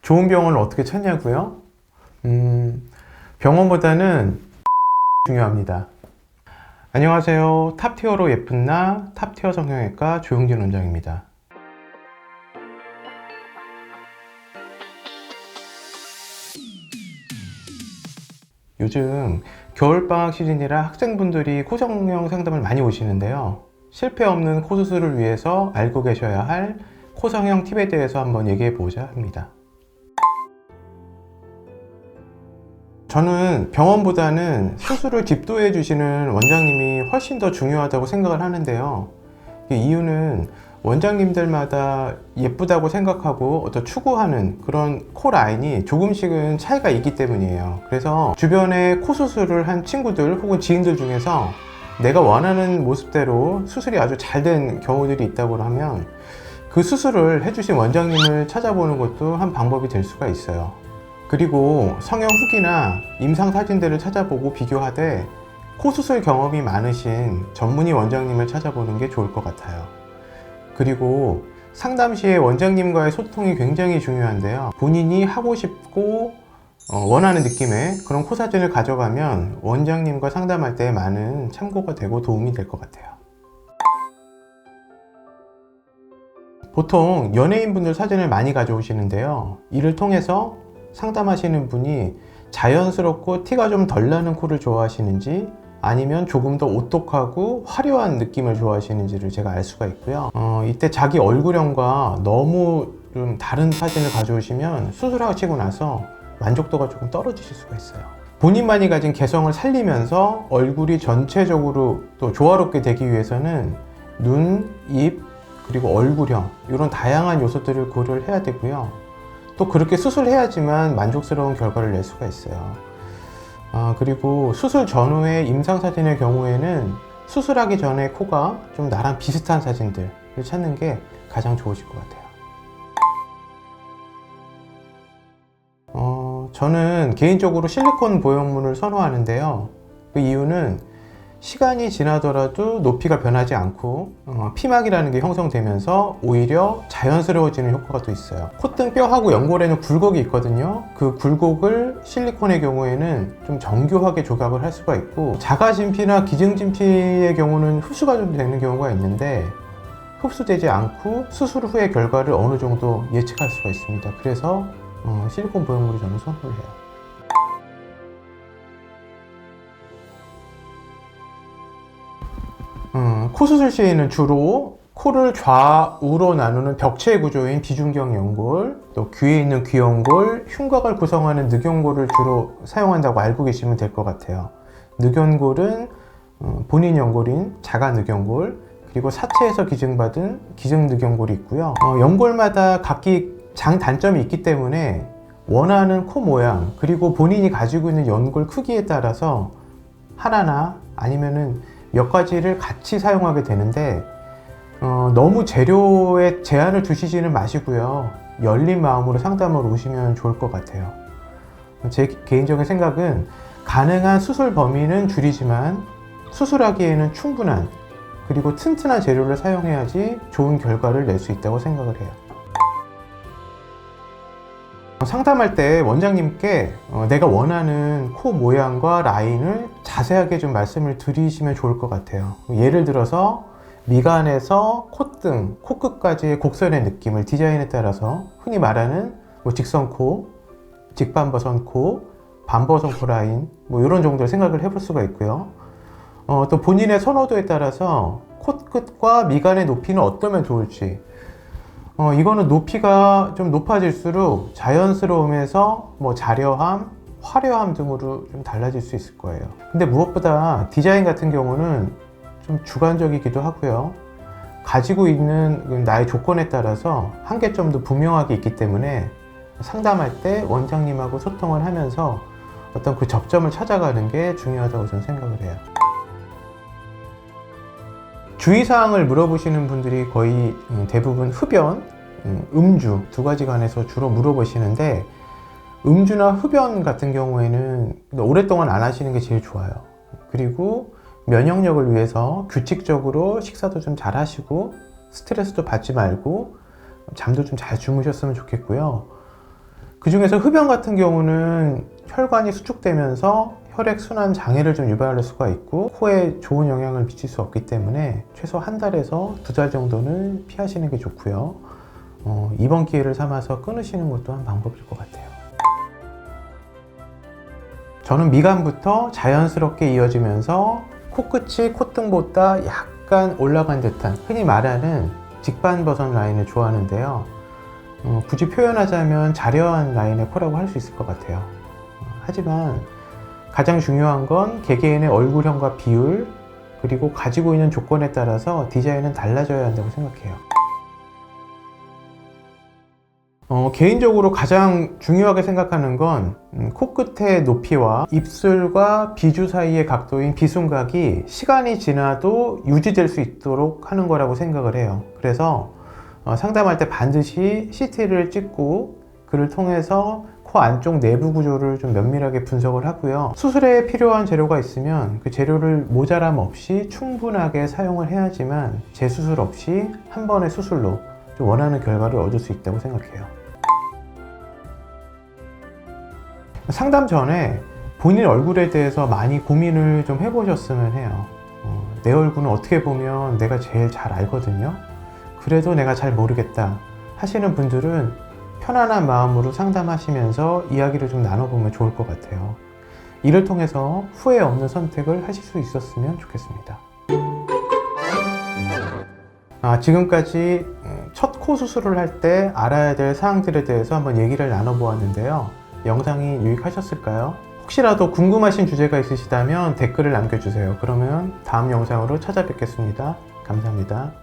좋은 병원을 어떻게 찾냐고요? 병원보다는 중요합니다. 안녕하세요. 탑티어로 예쁜 나 탑티어 성형외과 조용진 원장입니다. 요즘 겨울방학 시즌이라 학생분들이 코 성형 상담을 많이 오시는데요. 실패 없는 코 수술을 위해서 알고 계셔야 할 코 성형 팁에 대해서 한번 얘기해 보자 합니다. 저는 병원보다는 수술을 집도해 주시는 원장님이 훨씬 더 중요하다고 생각을 하는데요. 이유는 원장님들마다 예쁘다고 생각하고 어떤 추구하는 그런 코 라인이 조금씩은 차이가 있기 때문이에요. 그래서 주변에 코 수술을 한 친구들 혹은 지인들 중에서 내가 원하는 모습대로 수술이 아주 잘 된 경우들이 있다고 하면 그 수술을 해주신 원장님을 찾아보는 것도 한 방법이 될 수가 있어요. 그리고 성형 후기나 임상 사진들을 찾아보고 비교하되 코 수술 경험이 많으신 전문의 원장님을 찾아보는 게 좋을 것 같아요. 그리고 상담 시에 원장님과의 소통이 굉장히 중요한데요. 본인이 하고 싶고 원하는 느낌의 그런 코 사진을 가져가면 원장님과 상담할 때 많은 참고가 되고 도움이 될 것 같아요. 보통 연예인분들 사진을 많이 가져오시는데요. 이를 통해서 상담하시는 분이 자연스럽고 티가 좀 덜 나는 코를 좋아하시는지 아니면 조금 더 오똑하고 화려한 느낌을 좋아하시는지를 제가 알 수가 있고요. 이때 자기 얼굴형과 너무 좀 다른 사진을 가져오시면 수술하시고 나서 만족도가 조금 떨어지실 수가 있어요. 본인만이 가진 개성을 살리면서 얼굴이 전체적으로 또 조화롭게 되기 위해서는 눈, 입, 그리고 얼굴형 이런 다양한 요소들을 고려를 해야 되고요. 또 그렇게 수술해야지만 만족스러운 결과를 낼 수가 있어요. 그리고 수술 전후의 임상사진의 경우에는 수술하기 전에 코가 좀 나랑 비슷한 사진들을 찾는 게 가장 좋으실 것 같아요. 저는 개인적으로 실리콘 보형물을 선호하는데요. 그 이유는 시간이 지나더라도 높이가 변하지 않고 피막이라는 게 형성되면서 오히려 자연스러워지는 효과가 또 있어요. 콧등 뼈하고 연골에는 굴곡이 있거든요. 그 굴곡을 실리콘의 경우에는 좀 정교하게 조각을 할 수가 있고, 자가진피나 기증진피의 경우는 흡수가 좀 되는 경우가 있는데 흡수되지 않고 수술 후의 결과를 어느 정도 예측할 수가 있습니다. 그래서 실리콘 보형물을 저는 선호를 해요. 코 수술 시에는 주로 코를 좌우로 나누는 벽체 구조인 비중경 연골, 또 귀에 있는 귀연골, 흉곽을 구성하는 늑연골을 주로 사용한다고 알고 계시면 될 것 같아요. 늑연골은 본인 연골인 자가늑연골, 그리고 사체에서 기증받은 기증늑연골이 있고요. 연골마다 각기 장단점이 있기 때문에 원하는 코 모양, 그리고 본인이 가지고 있는 연골 크기에 따라서 하나나 아니면은 몇 가지를 같이 사용하게 되는데 너무 재료에 제한을 두시지는 마시고요. 열린 마음으로 상담을 오시면 좋을 것 같아요. 제 개인적인 생각은 가능한 수술 범위는 줄이지만 수술하기에는 충분한 그리고 튼튼한 재료를 사용해야지 좋은 결과를 낼 수 있다고 생각을 해요. 상담할 때 원장님께 내가 원하는 코 모양과 라인을 자세하게 좀 말씀을 드리시면 좋을 것 같아요. 예를 들어서 미간에서 콧등, 코끝까지의 곡선의 느낌을 디자인에 따라서 흔히 말하는 직선코, 직반버선코, 반버선코 라인 이런 정도의 생각을 해볼 수가 있고요. 또 본인의 선호도에 따라서 코끝과 미간의 높이는 어떠면 좋을지, 이거는 높이가 좀 높아질수록 자연스러움에서 자려함, 화려함 등으로 좀 달라질 수 있을 거예요. 근데 무엇보다 디자인 같은 경우는 좀 주관적이기도 하고요. 가지고 있는 나의 조건에 따라서 한계점도 분명하게 있기 때문에 상담할 때 원장님하고 소통을 하면서 어떤 그 접점을 찾아가는 게 중요하다고 저는 생각을 해요. 주의사항을 물어보시는 분들이 거의 대부분 흡연, 음주 두 가지 관해서 주로 물어보시는데, 음주나 흡연 같은 경우에는 오랫동안 안 하시는 게 제일 좋아요. 그리고 면역력을 위해서 규칙적으로 식사도 좀 잘 하시고 스트레스도 받지 말고 잠도 좀 잘 주무셨으면 좋겠고요. 그 중에서 흡연 같은 경우는 혈관이 수축되면서 혈액순환 장애를 좀 유발할 수가 있고 코에 좋은 영향을 미칠 수 없기 때문에 최소 한 달에서 2달 정도는 피하시는 게 좋고요. 이번 기회를 삼아서 끊으시는 것도 한 방법일 것 같아요. 저는 미간부터 자연스럽게 이어지면서 코끝이 콧등보다 약간 올라간 듯한 흔히 말하는 직반버선 라인을 좋아하는데요. 굳이 표현하자면 자려한 라인의 코라고 할 수 있을 것 같아요. 하지만 가장 중요한 건 개개인의 얼굴형과 비율 그리고 가지고 있는 조건에 따라서 디자인은 달라져야 한다고 생각해요. 개인적으로 가장 중요하게 생각하는 건 코끝의 높이와 입술과 비주 사이의 각도인 비순각이 시간이 지나도 유지될 수 있도록 하는 거라고 생각을 해요. 그래서 상담할 때 반드시 CT를 찍고 그를 통해서 코 안쪽 내부 구조를 좀 면밀하게 분석을 하고요. 수술에 필요한 재료가 있으면 그 재료를 모자람 없이 충분하게 사용을 해야지만 재수술 없이 한 번의 수술로 좀 원하는 결과를 얻을 수 있다고 생각해요. 상담 전에 본인 얼굴에 대해서 많이 고민을 좀 해보셨으면 해요. 내 얼굴은 어떻게 보면 내가 제일 잘 알거든요. 그래도 내가 잘 모르겠다 하시는 분들은 편안한 마음으로 상담하시면서 이야기를 좀 나눠보면 좋을 것 같아요. 이를 통해서 후회 없는 선택을 하실 수 있었으면 좋겠습니다. 지금까지 첫 코 수술을 할 때 알아야 될 사항들에 대해서 한번 얘기를 나눠보았는데요. 영상이 유익하셨을까요? 혹시라도 궁금하신 주제가 있으시다면 댓글을 남겨주세요. 그러면 다음 영상으로 찾아뵙겠습니다. 감사합니다.